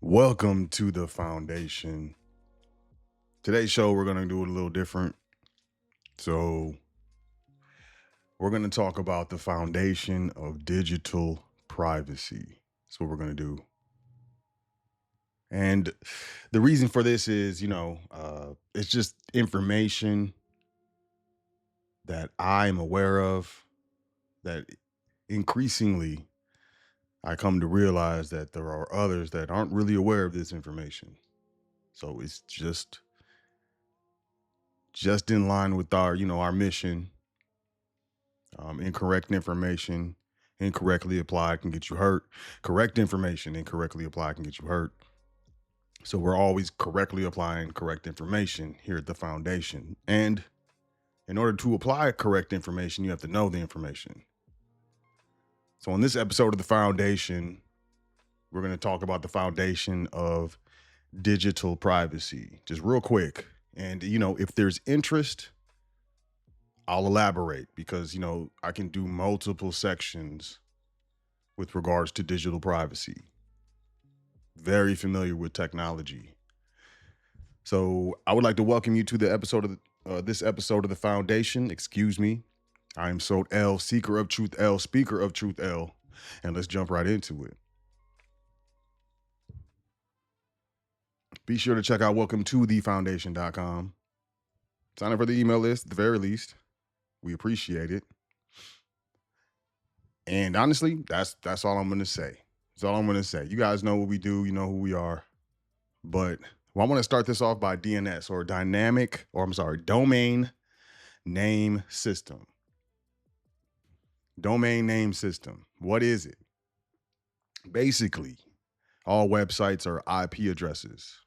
Welcome to the foundation. Today's show, we're going to do it a little different. So, we're going to talk about the foundation of digital privacy. That's what we're going to do. And the reason for this is, it's just information that I'm aware of that increasingly I come to realize that there are others that aren't really aware of this information. So, it's just in line with our mission. Incorrect information, incorrectly applied can get you hurt. Correct information, incorrectly applied can get you hurt. So we're always correctly applying correct information here at the foundation. And in order to apply correct information, you have to know the information. So on this episode of the foundation, we're going to talk about the foundation of digital privacy, just real quick. And, if there's interest, I'll elaborate because, I can do multiple sections with regards to digital privacy. Very familiar with technology. So I would like to welcome you to the episode of this episode of the Foundation. Excuse me. I am Sot L, seeker of truth L, speaker of truth L, and let's jump right into it. Be sure to check out welcome to thefoundation.com. Sign up for the email list at the very least. We appreciate it. And honestly, that's all I'm going to say. That's all I'm going to say. You guys know what we do. You know who we are. But I want to start this off by DNS domain name system. Domain name system. What is it? Basically, all websites are IP addresses.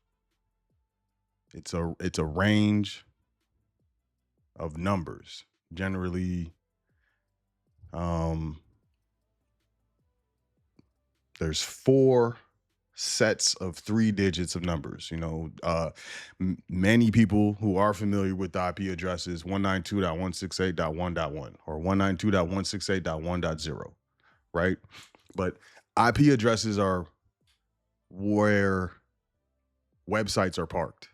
It's a range of numbers. Generally, there's 4 sets of 3 digits of numbers. Many people who are familiar with the IP addresses 192.168.1.1 or 192.168.1.0, right? But IP addresses are where websites are parked.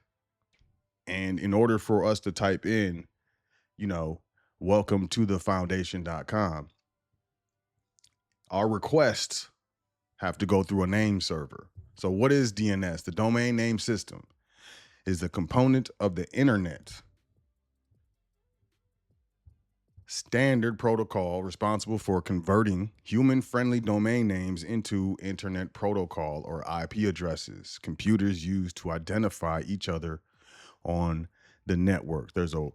And in order for us to type in, welcome to the foundation.com, our requests have to go through a name server. So what is DNS? The domain name system is a component of the internet standard protocol responsible for converting human-friendly domain names into internet protocol or IP addresses computers use to identify each other on the network. There's a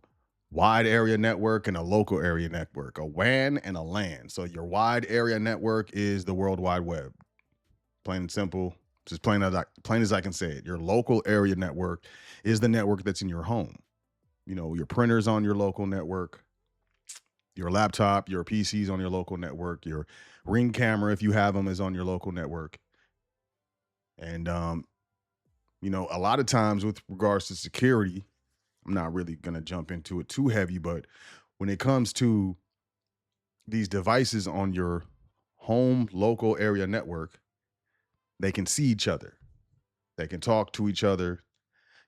wide area network and a local area network, a WAN and a LAN. So your wide area network is the World Wide Web. Plain and simple, just plain as I can say it. Your local area network is the network that's in your home. Your printer's on your local network, your laptop, your PC's on your local network, your Ring camera, if you have them, is on your local network. And, a lot of times with regards to security, I'm not really going to jump into it too heavy, but when it comes to these devices on your home local area network, they can see each other. They can talk to each other.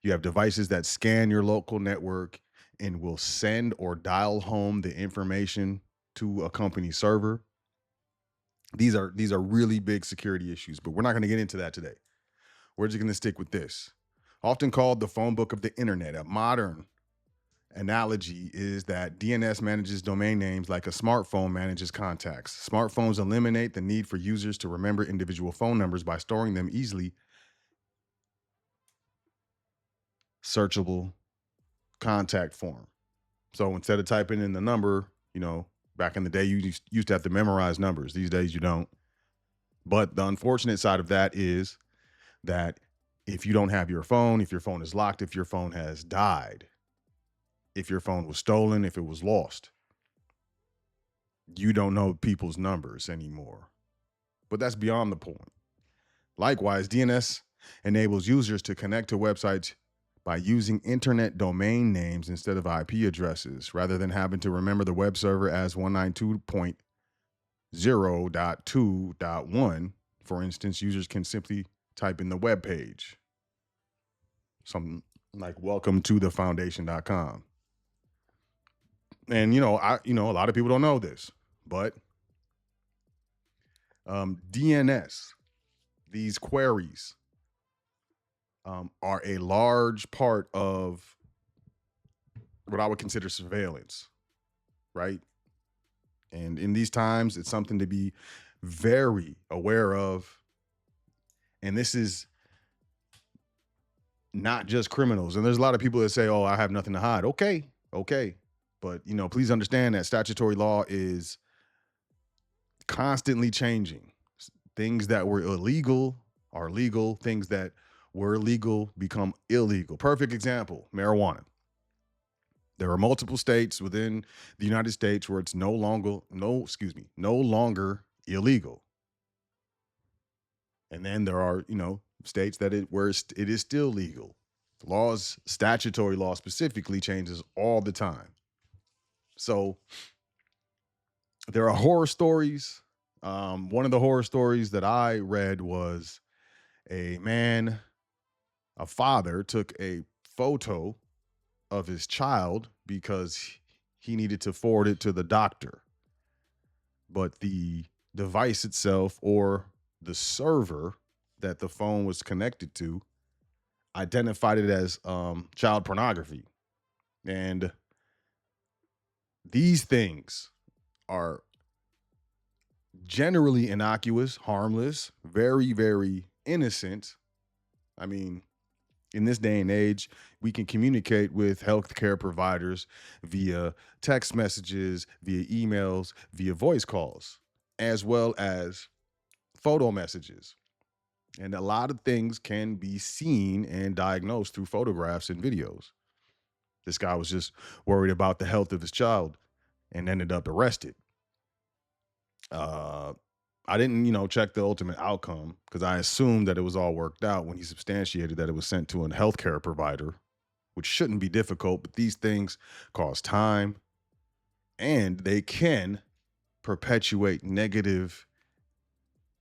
You have devices that scan your local network and will send or dial home the information to a company server. These are really big security issues, but we're not going to get into that today. We're just going to stick with this. Often called the phone book of the internet, a modern analogy is that DNS manages domain names like a smartphone manages contacts. Smartphones eliminate the need for users to remember individual phone numbers by storing them easily searchable contact form. So instead of typing in the number, back in the day, you used to have to memorize numbers. These days you don't. But the unfortunate side of that is that if you don't have your phone, if your phone is locked, if your phone has died, if your phone was stolen, if it was lost, you don't know people's numbers anymore. But that's beyond the point. Likewise, DNS enables users to connect to websites by using internet domain names instead of IP addresses, rather than having to remember the web server as 192.0.2.1. For instance, users can simply type in the web page, something like welcome to the foundation.com. And a lot of people don't know this, but DNS, these queries, are a large part of what I would consider surveillance, right? And in these times, it's something to be very aware of. And this is not just criminals. And there's a lot of people that say, oh, I have nothing to hide. Okay. But, please understand that statutory law is constantly changing. Things that were illegal are legal. Things that were legal become illegal. Perfect example, marijuana. There are multiple states within the United States where it's no longer illegal. And then there are, states that it is still legal. Laws, statutory law specifically, changes all the time. So there are horror stories. One of the horror stories that I read was a father took a photo of his child because he needed to forward it to the doctor. But the device itself, or the server that the phone was connected to, identified it as child pornography. And these things are generally innocuous, harmless, very, very innocent. I mean, in this day and age, we can communicate with healthcare providers via text messages, via emails, via voice calls, as well as photo messages. And a lot of things can be seen and diagnosed through photographs and videos. This guy was just worried about the health of his child and ended up arrested. I didn't, check the ultimate outcome because I assumed that it was all worked out when he substantiated that it was sent to a healthcare provider, which shouldn't be difficult, but these things cost time and they can perpetuate negative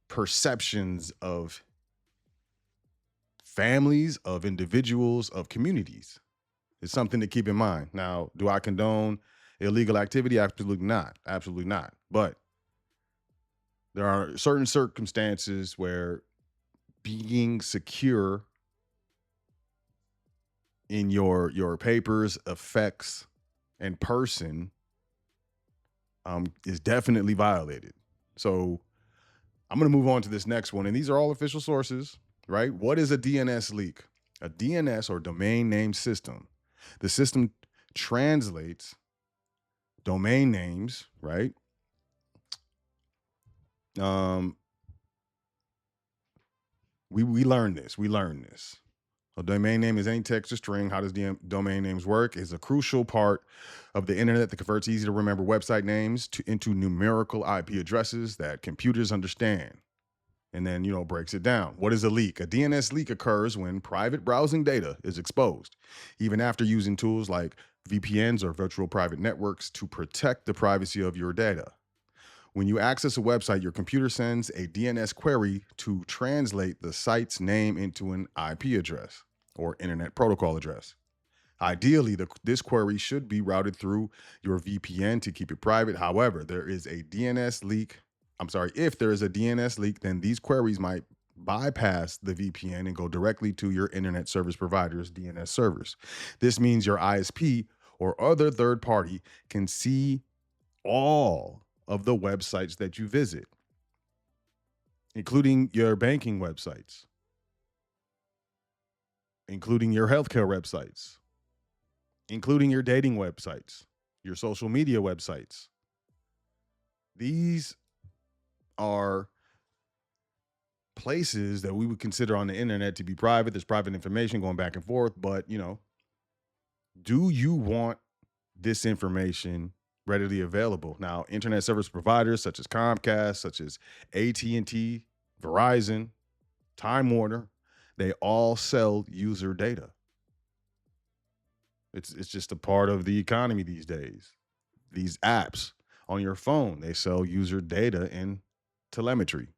perceptions of families, of individuals, of communities. It's something to keep in mind. Now, do I condone illegal activity? Absolutely not. Absolutely not. But there are certain circumstances where being secure in your papers, effects, and person is definitely violated. So I'm going to move on to this next one. And these are all official sources, right? What is a DNS leak? A DNS, or domain name system. The system translates domain names, right? We learned this. A domain name is any text or string. How does domain names work? Is a crucial part of the internet that converts easy to remember website names into numerical IP addresses that computers understand. And then, breaks it down. What is a leak? A DNS leak occurs when private browsing data is exposed, even after using tools like VPNs or virtual private networks to protect the privacy of your data. When you access a website, your computer sends a DNS query to translate the site's name into an IP address, or Internet Protocol address. Ideally, this query should be routed through your VPN to keep it private. However, if there is a DNS leak, then these queries might bypass the VPN and go directly to your internet service provider's DNS servers. This means your ISP or other third party can see all of the websites that you visit, including your banking websites, including your healthcare websites, including your dating websites, your social media websites. These are places that we would consider on the internet to be private. There's private information going back and forth, but do you want this information readily available? Now, internet service providers such as Comcast, such as AT&T, Verizon, Time Warner, they all sell user data. It's just a part of the economy these days. These apps on your phone, they sell user data and telemetry.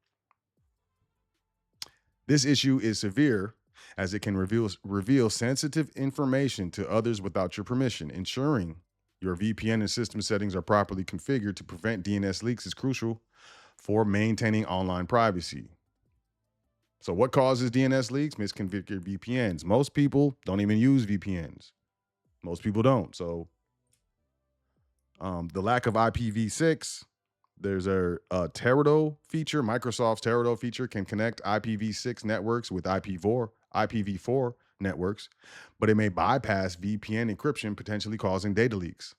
This issue is severe as it can reveal sensitive information to others without your permission. Ensuring your VPN and system settings are properly configured to prevent DNS leaks is crucial for maintaining online privacy. So, what causes DNS leaks? Misconfigured VPNs. Most people don't even use VPNs. Most people don't. So, the lack of IPv6, there's a Teredo feature. Microsoft's Teredo feature can connect IPv6 networks with IPv4 networks, but it may bypass VPN encryption, potentially causing data leaks.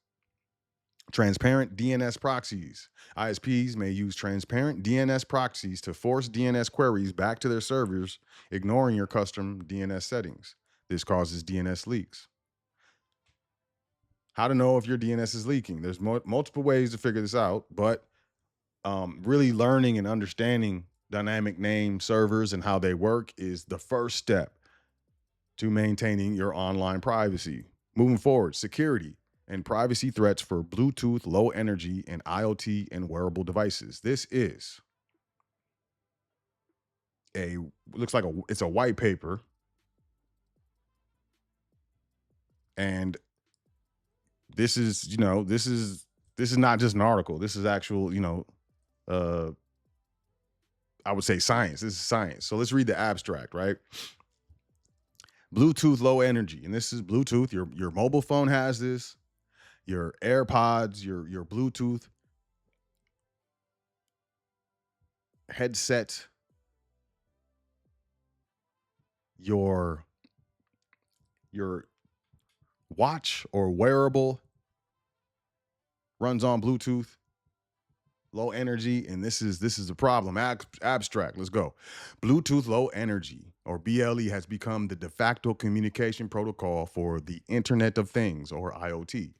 Transparent DNS proxies. ISPs may use transparent DNS proxies to force DNS queries back to their servers, ignoring your custom DNS settings. This causes DNS leaks. How to know if your DNS is leaking? There's multiple ways to figure this out, but really learning and understanding dynamic name servers and how they work is the first step to maintaining your online privacy. Moving forward, security and privacy threats for Bluetooth, low energy, and IoT and wearable devices. This is it's a white paper, and this is not just an article. This is actual, uh I would say science. This is science. So let's read the abstract, right? Bluetooth low energy, and this is Bluetooth. Your mobile phone has this. Your AirPods, your Bluetooth headset, your watch or wearable runs on Bluetooth, low energy, and this is the problem. Abstract. Let's go. Bluetooth low energy, or BLE, has become the de facto communication protocol for the Internet of Things, or IoT,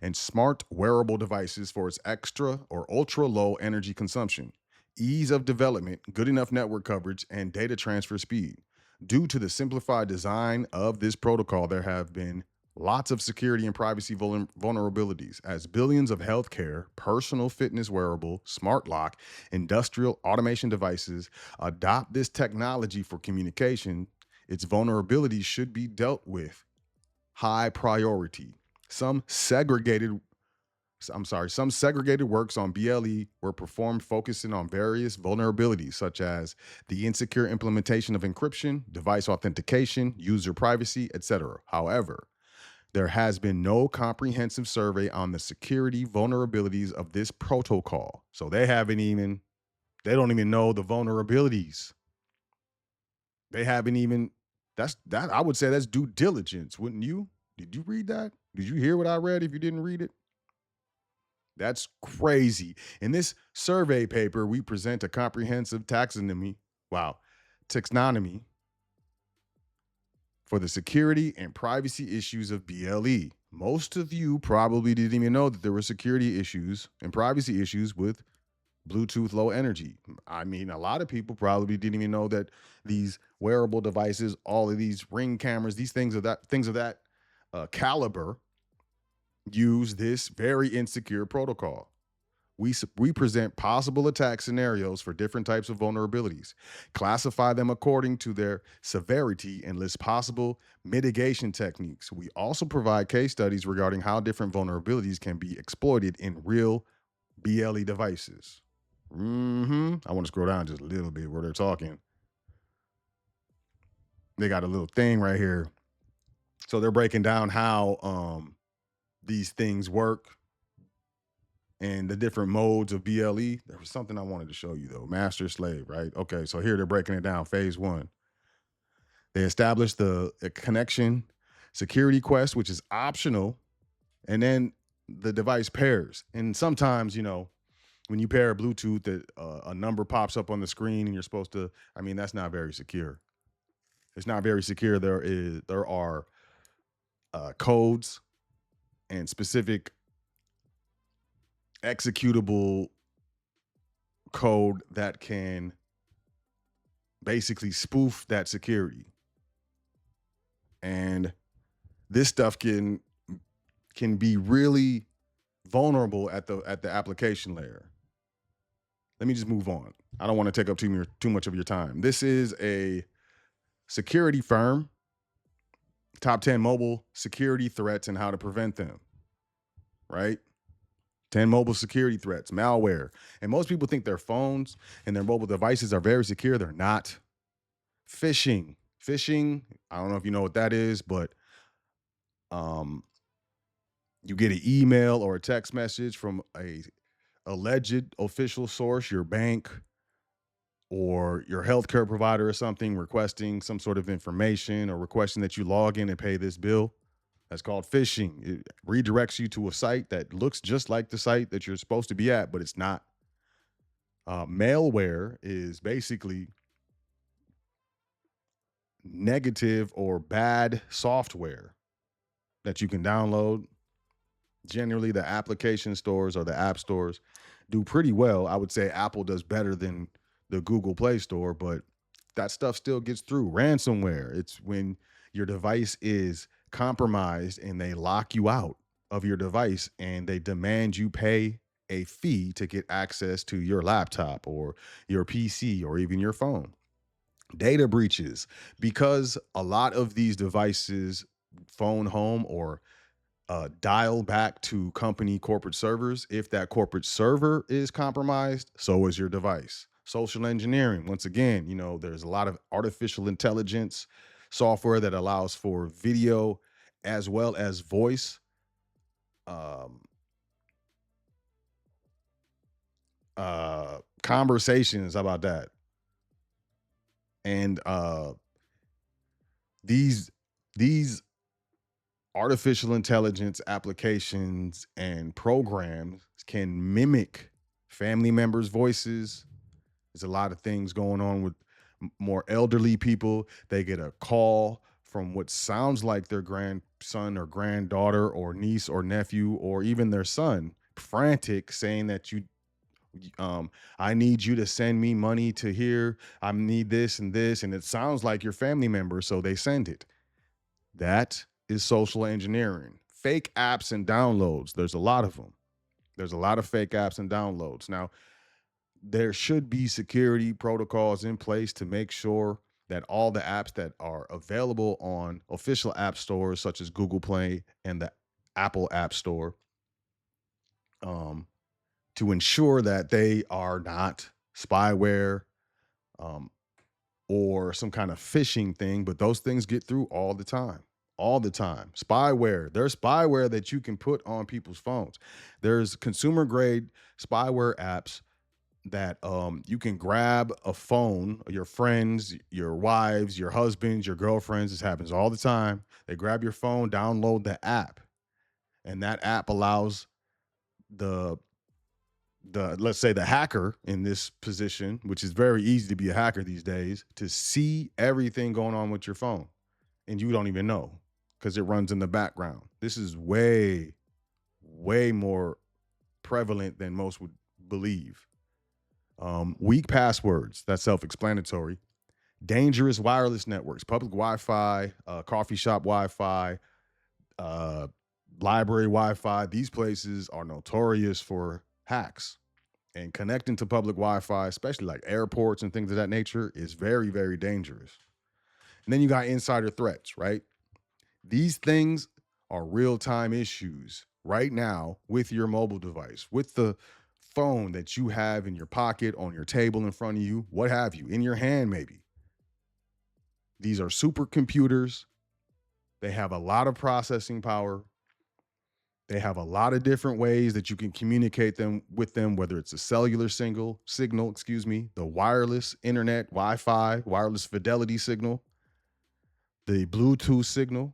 and smart wearable devices for its extra or ultra low energy consumption, ease of development, good enough network coverage, and data transfer speed. Due to the simplified design of this protocol, there have been lots of security and privacy vulnerabilities as billions of healthcare, personal fitness wearable, smart lock, industrial automation devices adopt this technology for communication. Its vulnerabilities should be dealt with high priority. Some segregated works on BLE were performed focusing on various vulnerabilities, such as the insecure implementation of encryption, device authentication, user privacy, etc. However, there has been no comprehensive survey on the security vulnerabilities of this protocol. So they don't even know the vulnerabilities. They haven't even, I would say that's due diligence, wouldn't you? Did you read that? Did you hear what I read if you didn't read it? That's crazy. In this survey paper, we present a comprehensive taxonomy for the security and privacy issues of BLE. Most of you probably didn't even know that there were security issues and privacy issues with Bluetooth low energy. I mean, a lot of people probably didn't even know that these wearable devices, all of these Ring cameras, these things of that caliber, use this very insecure protocol. We present possible attack scenarios for different types of vulnerabilities, classify them according to their severity, and list possible mitigation techniques. We also provide case studies regarding how different vulnerabilities can be exploited in real BLE devices. I want to scroll down just a little bit where they're talking. They got a little thing right here. So they're breaking down how these things work and the different modes of BLE. There was something I wanted to show you though. Master slave, right? Okay, so here they're breaking it down. Phase 1. They established the connection security quest, which is optional, and then the device pairs. And sometimes, when you pair Bluetooth, that a number pops up on the screen and you're supposed to, that's not very secure. It's not very secure. There are codes and specific executable code that can basically spoof that security. And this stuff can be really vulnerable at the application layer. Let me just move on. I don't want to take up too much of your time. This is a Security firm, top 10 mobile security threats and how to prevent them, right? 10 mobile security threats, malware. And most people think their phones and their mobile devices are very secure. They're not. Phishing. Phishing, I don't know if you know what that is, but um, you get an email or a text message from a alleged official source, your bank or your healthcare provider or something, requesting some sort of information or requesting that you log in and pay this bill. That's called phishing. It redirects you to a site that looks just like the site that you're supposed to be at, but it's not. Malware is basically negative or bad software that you can download. Generally, the application stores or the app stores do pretty well. I would say Apple does better than the Google Play Store, but that stuff still gets through. Ransomware, it's when your device is compromised and they lock you out of your device and they demand you pay a fee to get access to your laptop or your PC or even your phone. Data breaches, because a lot of these devices phone home or dial back to company corporate servers. If that corporate server is compromised, so is your device. Social engineering, once again, there's a lot of artificial intelligence software that allows for video as well as voice um, conversations. How about that? And these these artificial intelligence applications and programs can mimic family members' voices. There's a lot of things going on with more elderly people. They get a call from what sounds like their grandson or granddaughter or niece or nephew or even their son, frantic, saying that I need you to send me money to here. I need this and this. And it sounds like your family member. So they send it. That is social engineering. Fake apps and downloads. There's a lot of them. There's a lot of fake apps and downloads. Now, there should be security protocols in place to make sure that all the apps that are available on official app stores such as Google Play and the Apple App Store, um, to ensure that they are not spyware, um, or some kind of phishing thing, but those things get through all the time. All the time. Spyware. There's spyware that you can put on people's phones. There's consumer grade spyware apps that you can grab a phone, your friends, your wives, your husbands, your girlfriends. This happens all the time. They grab your phone, download the app, and that app allows the let's say the hacker in this position, which is very easy to be a hacker these days, to see everything going on with your phone, and you don't even know because it runs in the background. This is way more prevalent than most would believe. Weak passwords, that's self-explanatory. Dangerous wireless networks, public Wi-Fi, coffee shop Wi-Fi, uh, library Wi-Fi. These places are notorious for hacks. And connecting to public Wi-Fi, especially like airports and things of that nature, is very, very dangerous. And then you got insider threats, right? These things are real-time issues right now with your mobile device, with the phone that you have in your pocket, on your table in front of you, what have you, in your hand maybe. These are supercomputers. They have a lot of processing power. They have a lot of different ways that you can communicate them with them, whether it's a cellular signal, excuse me, the wireless internet, Wi-Fi, wireless fidelity signal, the Bluetooth signal.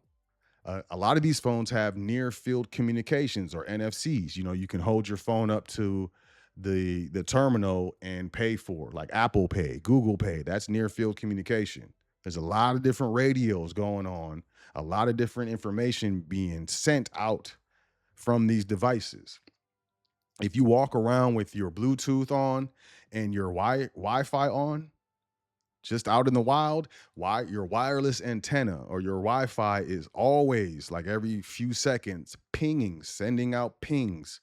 A lot of these phones have near field communications or NFCs. You can hold your phone up to the terminal and pay for, like Apple Pay, Google Pay. That's near field communication. There's a lot of different radios going on, a lot of different information being sent out from these devices. If you walk around with your Bluetooth on and your Wi-Fi on, just out in the wild, why your wireless antenna or your Wi-Fi is always like every few seconds pinging, sending out pings,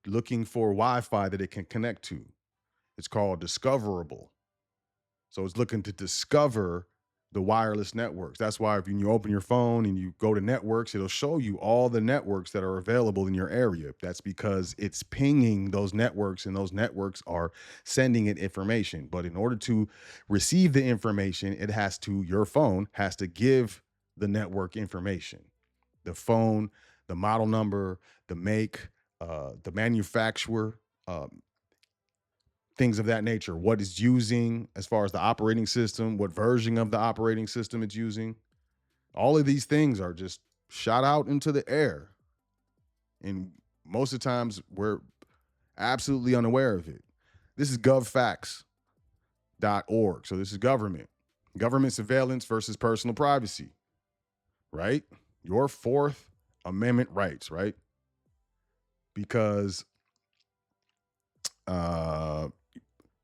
looking for Wi-Fi that it can connect to. It's called discoverable. So it's looking to discover the wireless networks. That's why if you open your phone and you go to networks, it'll show you all the networks that are available in your area. That's because it's pinging those networks and those networks are sending it information. But in order to receive the information, your phone has to give the network information. The phone, the model number, the make, the manufacturer, things of that nature, what it's using as far as the operating system, what version of the operating system it's using. All of these things are just shot out into the air. And most of the times we're absolutely unaware of it. This is govfacts.org. So this is government surveillance versus personal privacy, right? Your Fourth Amendment rights, right? Because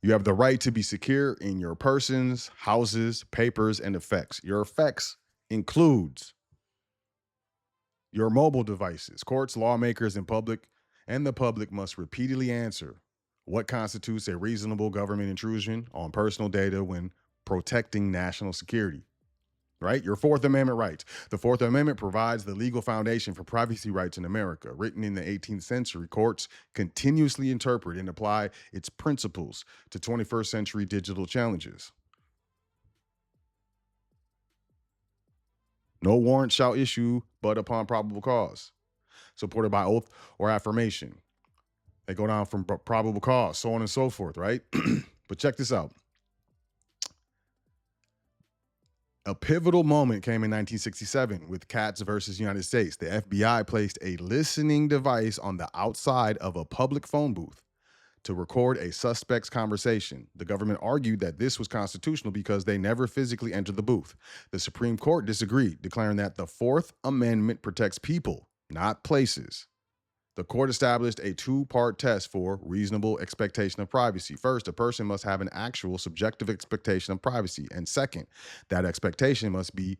you have the right to be secure in your persons, houses, papers, and effects. Your effects includes your mobile devices. Courts, lawmakers, and the public must repeatedly answer what constitutes a reasonable government intrusion on personal data when protecting national security. Right? Your Fourth Amendment rights. The Fourth Amendment provides the legal foundation for privacy rights in America. Written in the 18th century, courts continuously interpret and apply its principles to 21st century digital challenges. No warrant shall issue but upon probable cause, supported by oath or affirmation. They go down from probable cause, so on and so forth, right? But check this out. A pivotal moment came in 1967 with Katz versus United States. The FBI placed a listening device on the outside of a public phone booth to record a suspect's conversation. The government argued that this was constitutional because they never physically entered the booth. The Supreme Court disagreed, declaring that the Fourth Amendment protects people, not places. The court established a two-part test for reasonable expectation of privacy. First, a person must have an actual subjective expectation of privacy. And second, that expectation must be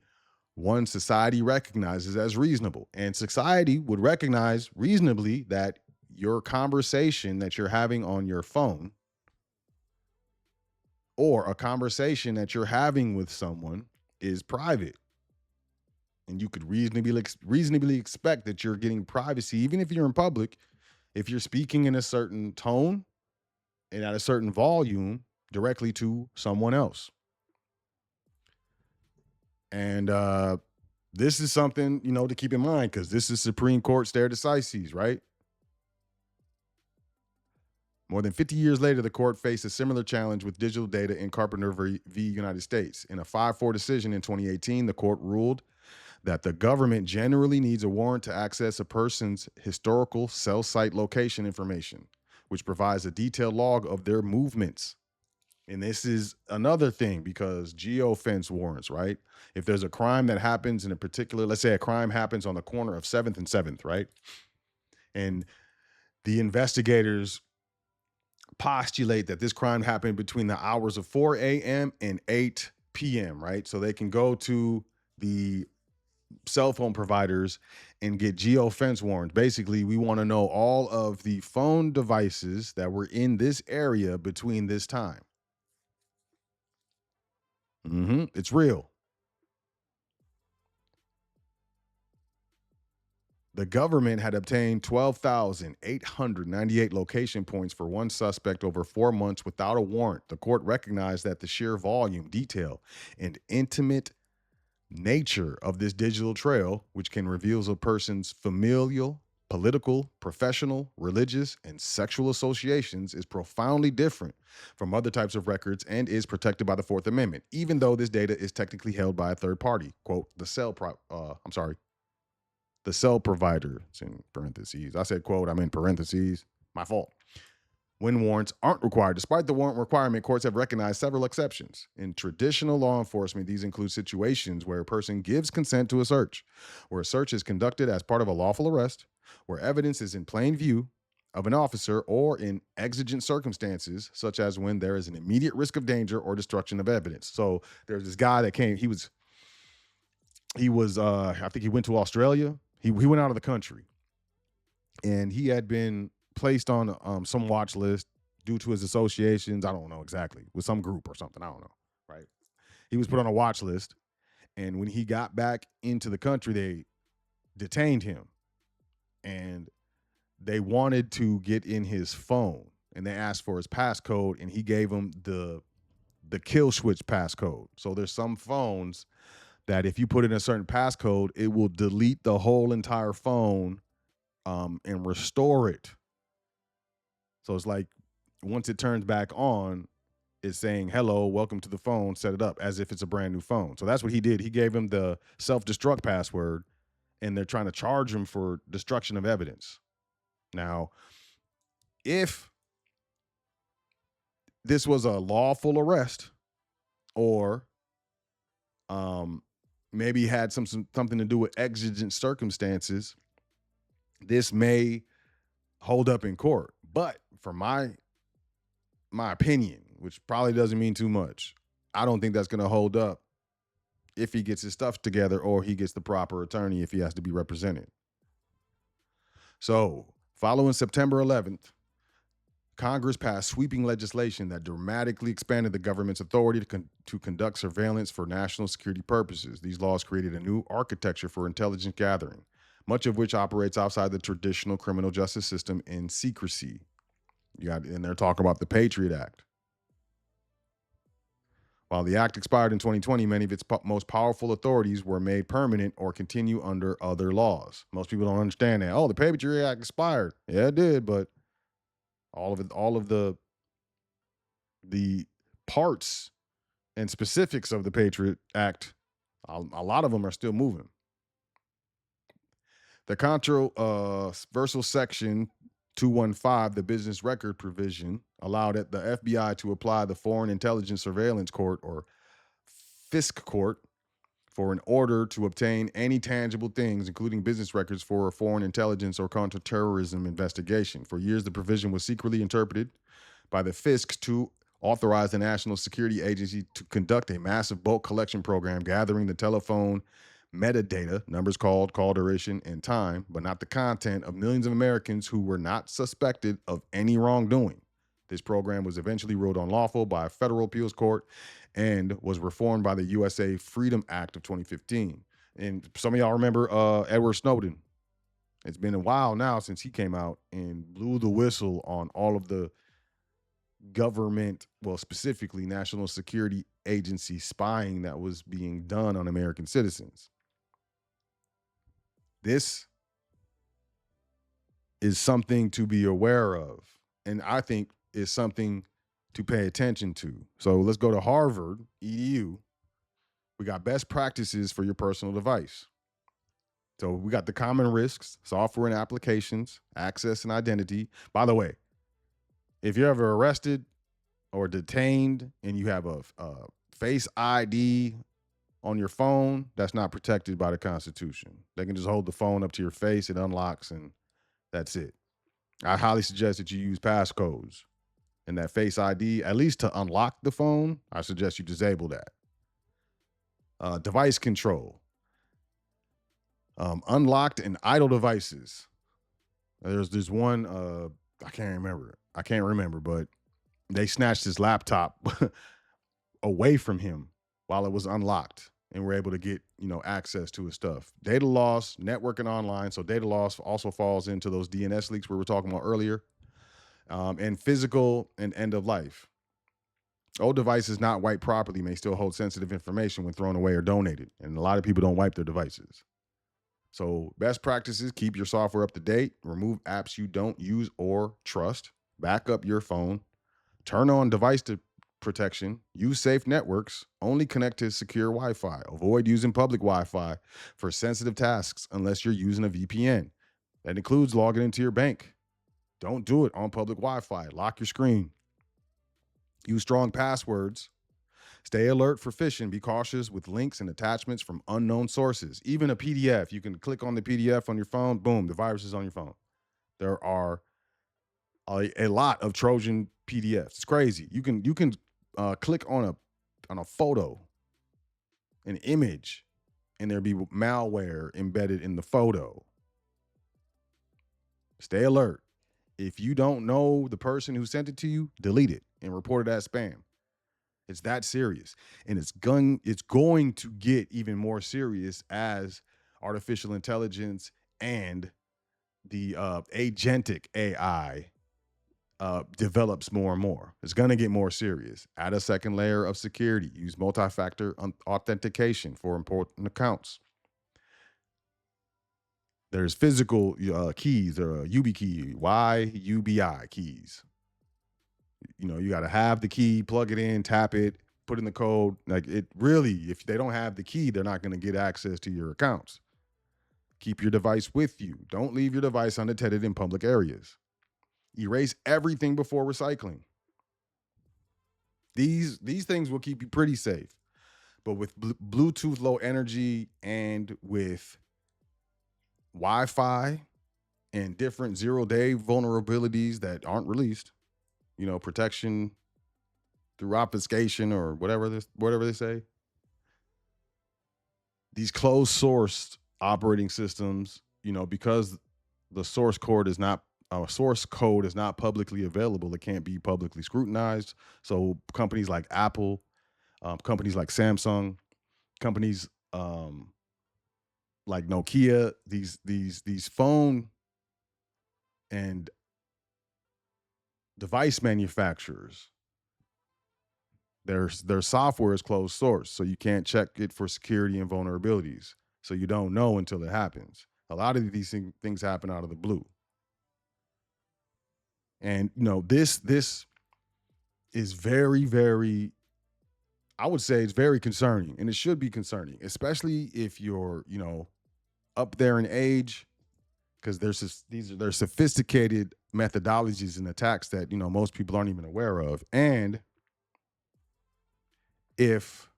one society recognizes as reasonable. And society would recognize reasonably that your conversation that you're having on your phone or a conversation that you're having with someone is private. And you could reasonably expect that you're getting privacy, even if you're in public, if you're speaking in a certain tone and at a certain volume directly to someone else. And this is something, to keep in mind, because this is Supreme Court stare decisis, right? More than 50 years later, the court faced a similar challenge with digital data in Carpenter v. United States. In a 5-4 decision in 2018, the court ruled that the government generally needs a warrant to access a person's historical cell site location information, which provides a detailed log of their movements. And this is another thing because geofence warrants, right? If there's a crime that happens in a particular, let's say a crime happens on the corner of 7th and 7th, right? And the investigators postulate that this crime happened between the hours of 4 a.m. and 8 p.m., right? So they can go to the cell phone providers and get geofence warrants. Basically, we want to know all of the phone devices that were in this area between this time. It's real. The government had obtained 12,898 location points for one suspect over 4 months without a warrant. The court recognized that the sheer volume, detail, and intimate nature of this digital trail, which can reveal a person's familial, political, professional, religious, and sexual associations, is profoundly different from other types of records and is protected by the Fourth Amendment, even though this data is technically held by a third party. Quote, the cell provider, it's in parentheses. I said quote, I'm in parentheses. My fault. When warrants aren't required. Despite the warrant requirement, courts have recognized several exceptions. In traditional law enforcement, these include situations where a person gives consent to a search, where a search is conducted as part of a lawful arrest, where evidence is in plain view of an officer, or in exigent circumstances, such as when there is an immediate risk of danger or destruction of evidence. So there's this guy that came, he was I think he went to Australia. He went out of the country, and he had been placed on some watch list due to his associations. I don't know exactly, with some group or something. I don't know, right? He was put on a watch list. And when he got back into the country, they detained him and they wanted to get in his phone and they asked for his passcode and he gave them the kill switch passcode. So there's some phones that if you put in a certain passcode, it will delete the whole entire phone and restore it. So it's like once it turns back on, it's saying, hello, welcome to the phone, set it up as if it's a brand new phone. So that's what he did. He gave him the self-destruct password and they're trying to charge him for destruction of evidence. Now, if this was a lawful arrest or maybe had something to do with exigent circumstances, this may hold up in court. But for my opinion, which probably doesn't mean too much, I don't think that's going to hold up if he gets his stuff together or he gets the proper attorney if he has to be represented. So, following September 11th, Congress passed sweeping legislation that dramatically expanded the government's authority to conduct surveillance for national security purposes. These laws created a new architecture for intelligence gathering, much of which operates outside the traditional criminal justice system in secrecy. And they're talking about the Patriot Act. While the act expired in 2020, many of its most powerful authorities were made permanent or continue under other laws. Most people don't understand that. Oh, the Patriot Act expired. Yeah, it did, but all of the parts and specifics of the Patriot Act, a lot of them are still moving. The controversial section 215, the business record provision, allowed the FBI to apply the Foreign Intelligence Surveillance Court, or FISC court, for an order to obtain any tangible things, including business records, for a foreign intelligence or counterterrorism investigation. For years, the provision was secretly interpreted by the FISC to authorize the National Security Agency to conduct a massive bulk collection program, gathering the telephone metadata, numbers called, call duration, and time, but not the content of millions of Americans who were not suspected of any wrongdoing. This program was eventually ruled unlawful by a federal appeals court and was reformed by the USA Freedom Act of 2015. And some of y'all remember Edward Snowden. It's been a while now since he came out and blew the whistle on all of the government, well, specifically National Security Agency spying that was being done on American citizens. This is something to be aware of, and I think is something to pay attention to. So let's go to Harvard EDU. We got best practices for your personal device. So we got the common risks, software and applications, access and identity. By the way, if you're ever arrested or detained and you have a Face ID on your phone, that's not protected by the Constitution. They can just hold the phone up to your face, it unlocks, and that's it. I highly suggest that you use passcodes. And that Face ID, at least to unlock the phone, I suggest you disable that. Device control. Unlocked and idle devices. There's one, I can't remember, but they snatched his laptop away from him while it was unlocked and were able to get, access to his stuff. Data loss, networking online. So data loss also falls into those DNS leaks we were talking about earlier. And physical and end of life. Old devices not wiped properly may still hold sensitive information when thrown away or donated. And a lot of people don't wipe their devices. So best practices, keep your software up to date, remove apps you don't use or trust, back up your phone, turn on device protection, use safe networks, only connect to secure Wi-Fi, avoid using public Wi-Fi for sensitive tasks unless you're using a VPN. That includes logging into your bank. Don't do it on public Wi-Fi. Lock your screen. Use strong passwords. Stay alert for phishing. Be cautious with links and attachments from unknown sources. Even a PDF, you can click on the PDF on your phone. Boom, the virus is on your phone. There are a lot of Trojan PDFs. It's crazy. You can click on a photo, an image, and there'll be malware embedded in the photo. Stay alert. If you don't know the person who sent it to you, delete it and report it as spam. It's that serious. And it's going to get even more serious as artificial intelligence and the agentic AI develops more and more. It's going to get more serious. Add a second layer of security. Use multi-factor authentication for important accounts. There's physical keys, or YubiKey, YUBI keys. You got to have the key, plug it in, tap it, put in the code. Like, it really, if they don't have the key, they're not going to get access to your accounts. Keep your device with you. Don't leave your device unattended in public areas. Erase everything before recycling. These things will keep you pretty safe. But with Bluetooth Low Energy and with Wi-Fi and different zero-day vulnerabilities that aren't released, protection through obfuscation or whatever they say, these closed sourced operating systems, because the source code is not publicly available, it can't be publicly scrutinized. So companies like Apple, companies like Samsung, companies like Nokia, these phone and device manufacturers, their software is closed source, so you can't check it for security and vulnerabilities. So you don't know until it happens. A lot of these things happen out of the blue. And this is very, very, I would say it's very concerning, and it should be concerning, especially if you're, up there in age, because there's sophisticated methodologies and attacks that most people aren't even aware of. And if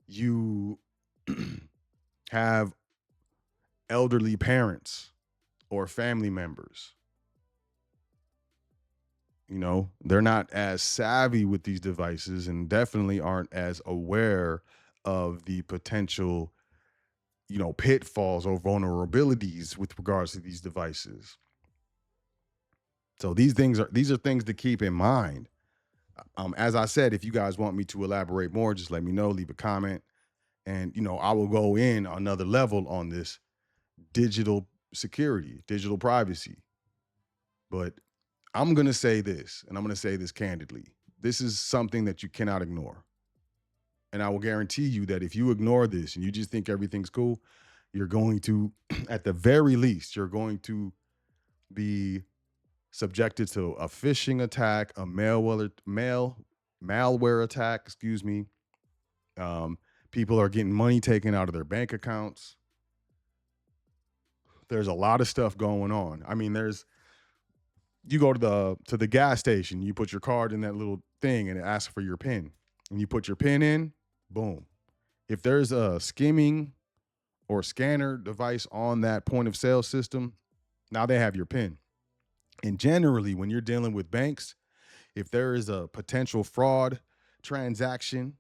you have elderly parents or family members, they're not as savvy with these devices and definitely aren't as aware of the potential, pitfalls or vulnerabilities with regards to these devices. So these are things to keep in mind. As I said, if you guys want me to elaborate more, just let me know, leave a comment, and I will go in another level on this digital security, digital privacy. But I'm going to say this, and I'm going to say this candidly. This is something that you cannot ignore. And I will guarantee you that if you ignore this and you just think everything's cool, you're going to, at the very least, you're going to be subjected to a phishing attack, a malware attack, excuse me. People are getting money taken out of their bank accounts. There's a lot of stuff going on. I mean, you go to the gas station, you put your card in that little thing and it asks for your PIN. And you put your PIN in, boom. If there's a skimming or scanner device on that point of sale system, now they have your PIN. And generally, when you're dealing with banks, if there is a potential fraud transaction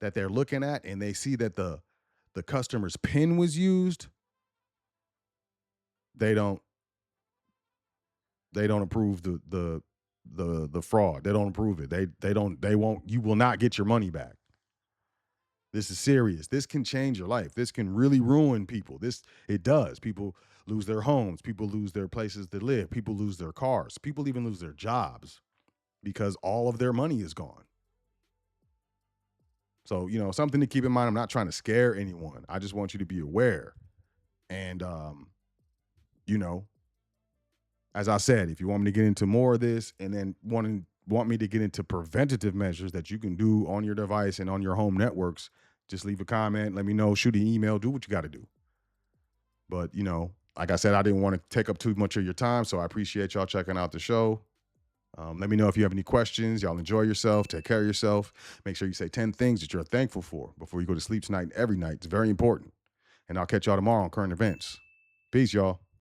that they're looking at and they see that the customer's PIN was used, they don't approve the fraud. They don't approve it. You will not get your money back. This is serious. This can change your life. This can really ruin people. It does. People lose their homes. People lose their places to live. People lose their cars. People even lose their jobs because all of their money is gone. So, something to keep in mind. I'm not trying to scare anyone. I just want you to be aware. And, as I said, if you want me to get into more of this and then want me to get into preventative measures that you can do on your device and on your home networks, just leave a comment, let me know, shoot an email, do what you got to do. But, like I said, I didn't want to take up too much of your time, so I appreciate y'all checking out the show. Let me know if you have any questions. Y'all enjoy yourself. Take care of yourself. Make sure you say 10 things that you're thankful for before you go to sleep tonight and every night. It's very important. And I'll catch y'all tomorrow on Current Events. Peace, y'all.